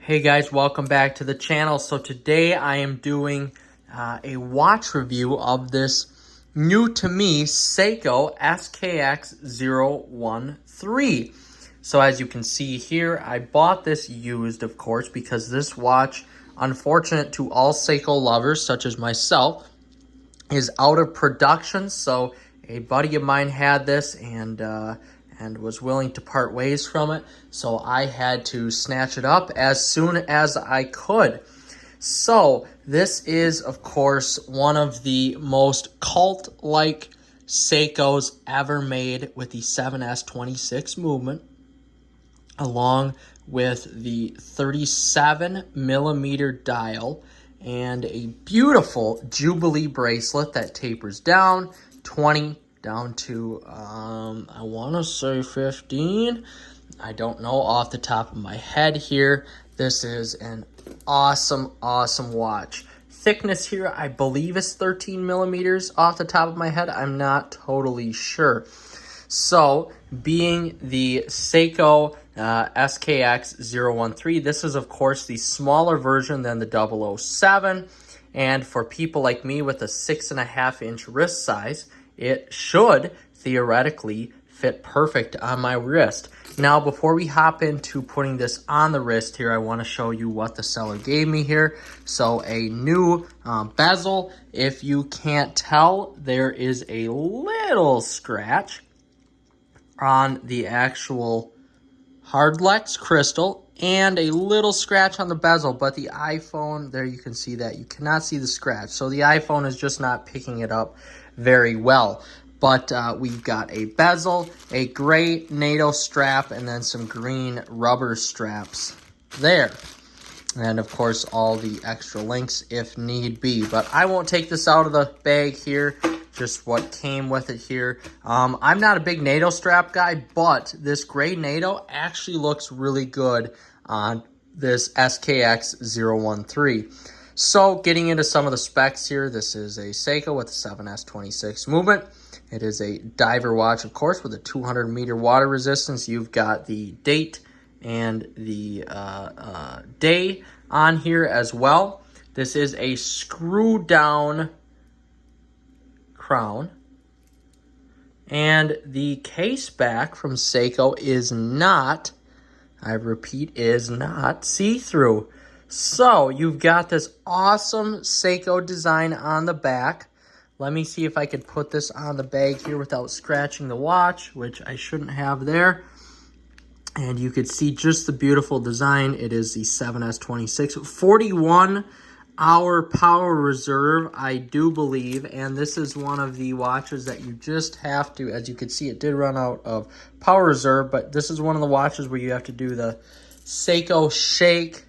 Hey guys, welcome back to the channel. So today I am doing a watch review of this new to me Seiko SKX013. So as you can see here, I bought this used, of course, because this watch, unfortunate to all Seiko lovers such as myself, is out of production. So a buddy of mine had this and was willing to part ways from it. So I had to snatch it up as soon as I could. So this is, of course, one of the most cult-like Seikos ever made, with the 7S26 movement, along with the 37 millimeter dial and a beautiful Jubilee bracelet that tapers down 20 down to, I want to say 15. I don't know off the top of my head here. This is an awesome, awesome watch. Thickness here, I believe, is 13 millimeters off the top of my head. I'm not totally sure. So, being the Seiko SKX013, this is, of course, the smaller version than the 007. And for people like me with a 6.5-inch wrist size, it should theoretically fit perfect on my wrist. Now, before we hop into putting this on the wrist here, I want to show you what the seller gave me here. So a new bezel. If you can't tell, there is a little scratch on the actual Hardlex crystal and a little scratch on the bezel, but the iPhone, there you can see that. You cannot see the scratch. So the iPhone is just not picking it up very well. But we've got a bezel, a gray NATO strap, and then some green rubber straps there. And, of course, all the extra links if need be. But I won't take this out of the bag here, just what came with it here. I'm not a big NATO strap guy, but this gray NATO actually looks really good on this SKX013. So, getting into some of the specs here, this is a Seiko with a 7S26 movement. It is a diver watch, of course, with a 200-meter water resistance. You've got the date and the day on here as well. This is a screw-down crown. And the case back from Seiko is not, I repeat, is not see-through. So, you've got this awesome Seiko design on the back. Let me see if I could put this on the bag here without scratching the watch, which I shouldn't have there. And you could see just the beautiful design. It is the 7S26. 41-hour power reserve, I do believe. And this is one of the watches that you just have to, as you can see, it did run out of power reserve. But this is one of the watches where you have to do the Seiko shake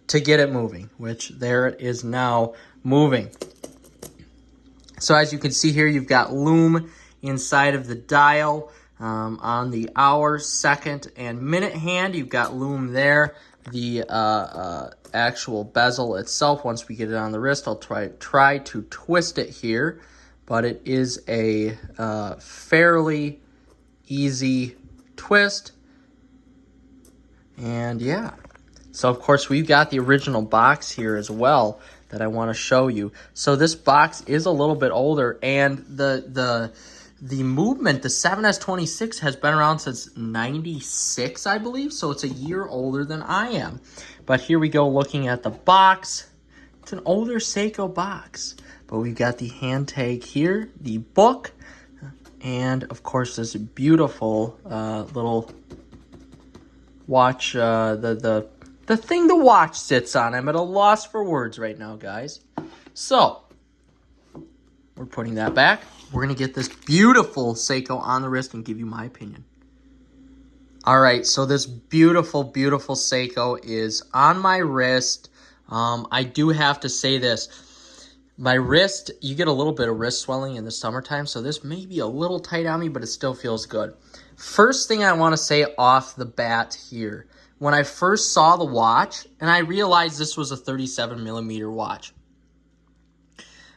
to get it moving, which there it is now moving. So as you can see here, you've got lume inside of the dial on the hour, second, and minute hand. You've got lume there. The actual bezel itself, once we get it on the wrist, I'll try to twist it here, but it is a fairly easy twist. And yeah. So, of course, we've got the original box here as well that I want to show you. So this box is a little bit older, and the movement, the 7S26, has been around since 96, I believe. So it's a year older than I am. But here we go looking at the box. It's an older Seiko box. But we've got the hand tag here, the book, and, of course, this beautiful little watch, the thing the watch sits on. I'm at a loss for words right now, guys. So, we're putting that back. We're going to get this beautiful Seiko on the wrist and give you my opinion. All right, so this beautiful, beautiful Seiko is on my wrist. I do have to say this. My wrist, you get a little bit of wrist swelling in the summertime, so this may be a little tight on me, but it still feels good. First thing I want to say off the bat here, when I first saw the watch, and I realized this was a 37 millimeter watch.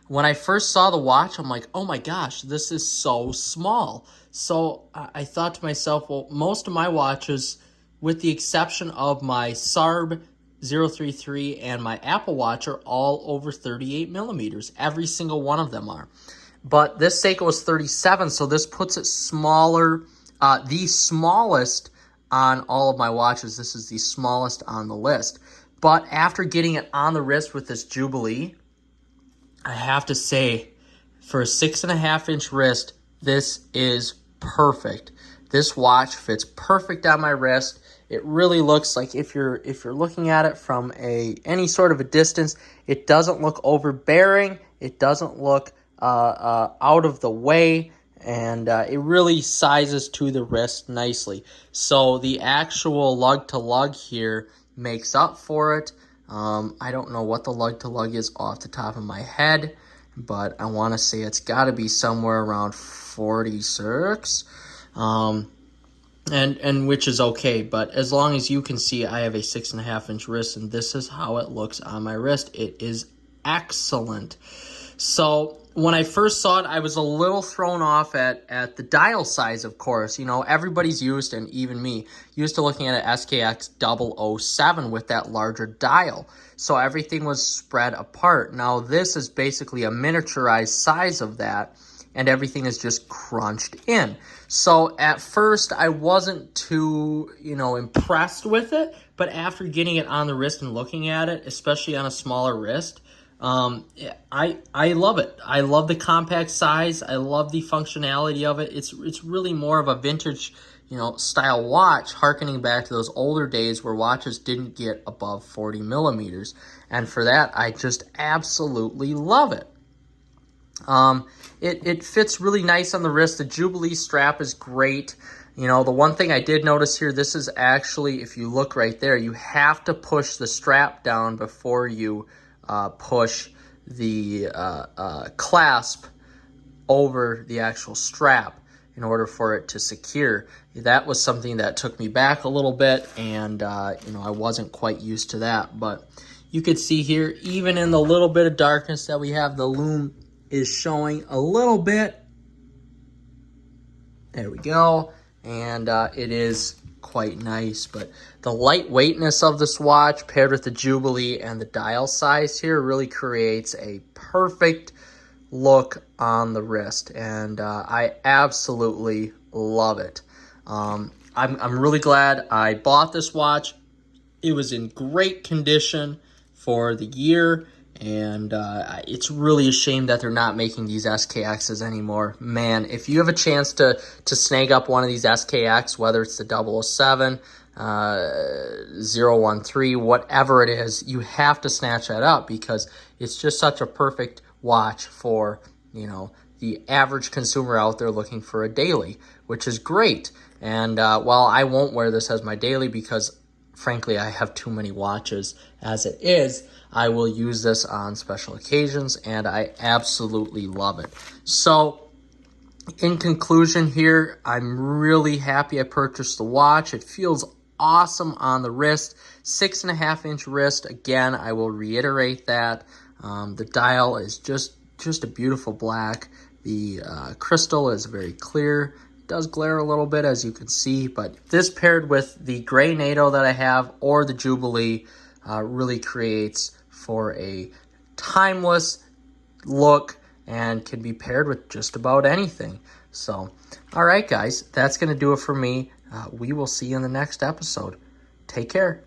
When I first saw the watch, I'm like, oh my gosh, this is so small. So I thought to myself, well, most of my watches with the exception of my SARB 033 and my Apple Watch, are all over 38 millimeters. Every single one of them are. But this Seiko is 37, so this puts it smaller, the smallest on all of my watches. This is the smallest on the list. But after getting it on the wrist with this Jubilee, I have to say, for a 6.5-inch wrist, this is perfect. This watch fits perfect on my wrist. It really looks like, if you're looking at it from any sort of a distance, it doesn't look overbearing. It doesn't look out of the way, and it really sizes to the wrist nicely. So the actual lug to lug here makes up for it. I don't know what the lug to lug is off the top of my head, but I want to say it's got to be somewhere around 46. And which is okay, but as long as you can see, I have a 6.5-inch wrist, and this is how it looks on my wrist. It is excellent. So when I first saw it, I was a little thrown off at the dial size, of course. You know, everybody's used, and even me, used to looking at an SKX007 with that larger dial. So everything was spread apart. Now this is basically a miniaturized size of that, and everything is just crunched in. So at first I wasn't too, impressed with it, but after getting it on the wrist and looking at it, especially on a smaller wrist, I love it. I love the compact size. I love the functionality of it. It's really more of a vintage, style watch, harkening back to those older days where watches didn't get above 40 millimeters. And for that, I just absolutely love it. It fits really nice on the wrist. The Jubilee strap is great. The one thing I did notice here, this is actually, if you look right there, you have to push the strap down before you push the clasp over the actual strap in order for it to secure. That was something that took me back a little bit, and I wasn't quite used to that. But you could see here, even in the little bit of darkness that we have, the lume is showing a little bit. There we go. And it is quite nice. But the lightweightness of this watch paired with the Jubilee and the dial size here really creates a perfect look on the wrist. And I absolutely love it. I'm really glad I bought this watch. It was in great condition for the year. And it's really a shame that they're not making these SKXs anymore. Man, if you have a chance to snag up one of these SKX, whether it's the 007, 013, whatever it is, you have to snatch that up, because it's just such a perfect watch for, the average consumer out there looking for a daily, which is great. And while I won't wear this as my daily because, frankly, I have too many watches as it is, I will use this on special occasions, and I absolutely love it. So, in conclusion here, I'm really happy I purchased the watch. It feels awesome on the wrist. 6.5-inch wrist. Again, I will reiterate that. The dial is just a beautiful black. The crystal is very clear. It does glare a little bit, as you can see, but this paired with the gray NATO that I have or the Jubilee really creates for a timeless look and can be paired with just about anything. So, all right, guys, that's going to do it for me. We will see you in the next episode. Take care.